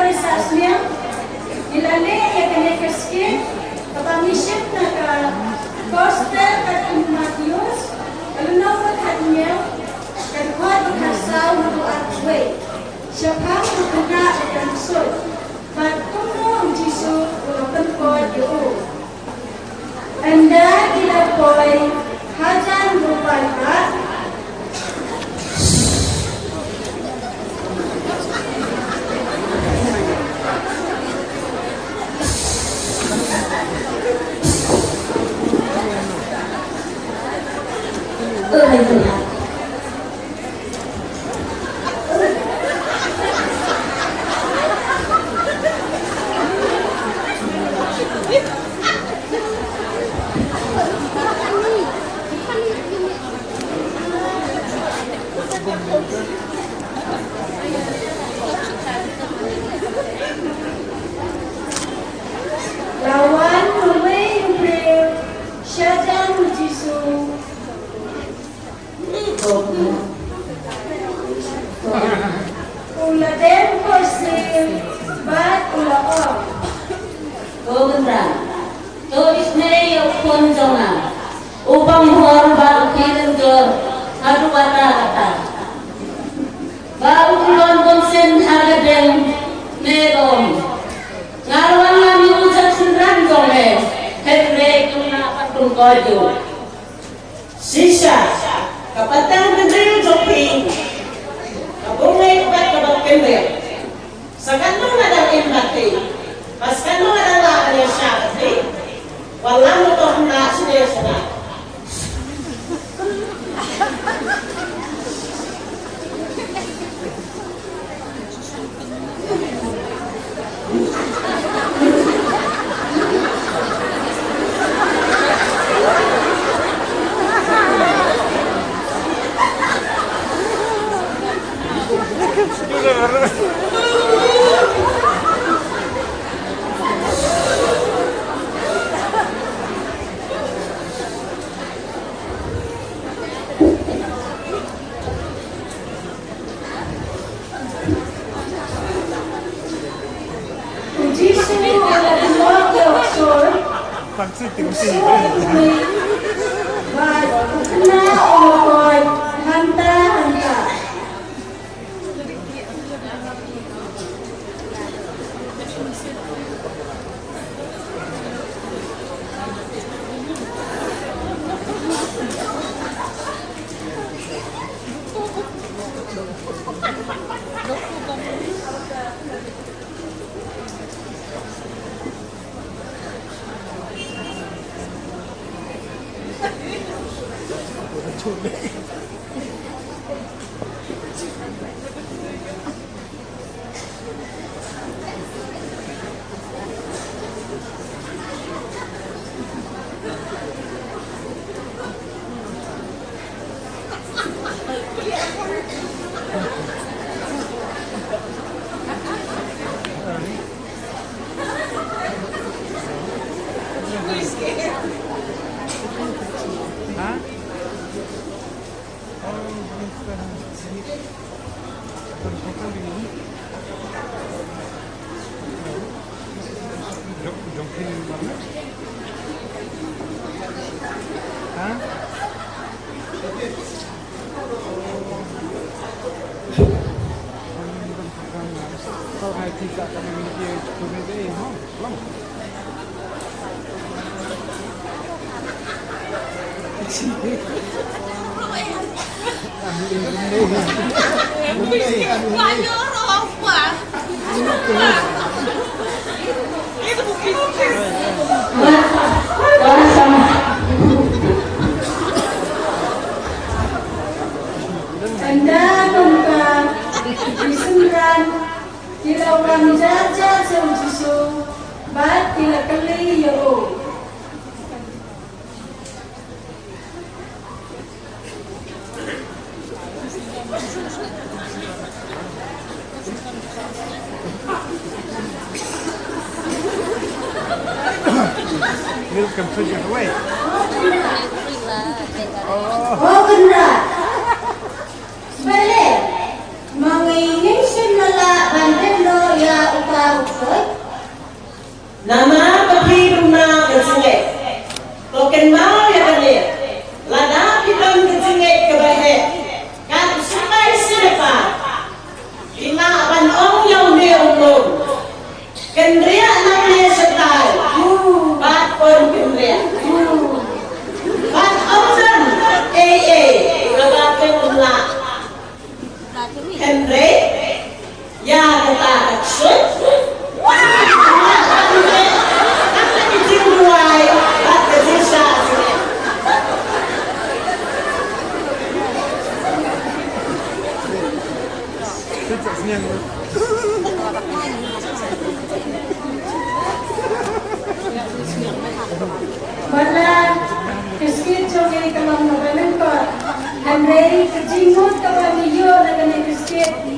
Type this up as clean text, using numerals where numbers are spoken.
organisasnya nilai yang kena keskin kapamisip na ka Coastal at Matius alunawat hatnya kadkuat kasaw na atway siapang tukuna at ansod matkuno ang Jisu ulakan ko at iyo anda ilapoy hajan rupalka lawan mulai April Syajan Jisu uladen kosim bat ulaok Gobendra, tulis neo konjonga, upang buar baru kirim ke hadu kata. Bau kulon konsen harga deng negom. Ngarwan lami ujak sendran jome, hetre kuna patung kojo. Sisa, kapatang bendril jopi, kabungay ugat kabag kember. Sa kanong nadang imbati, mas kanong nadang laan yung syakati, walang mo to na sinesa na. Jisu uladen yoksor bat ukna ulakoy hanta hanta Anda bangka disemran kilauran jaja jauh Jisu bat tila kali yo. Welcome to your way. Oh benar. Balik. Mangingin sinala bandendo ya upa Bala kiskit jogi kalam nabanan ko. Henry kajingot ka ba niyo na ganit kiskit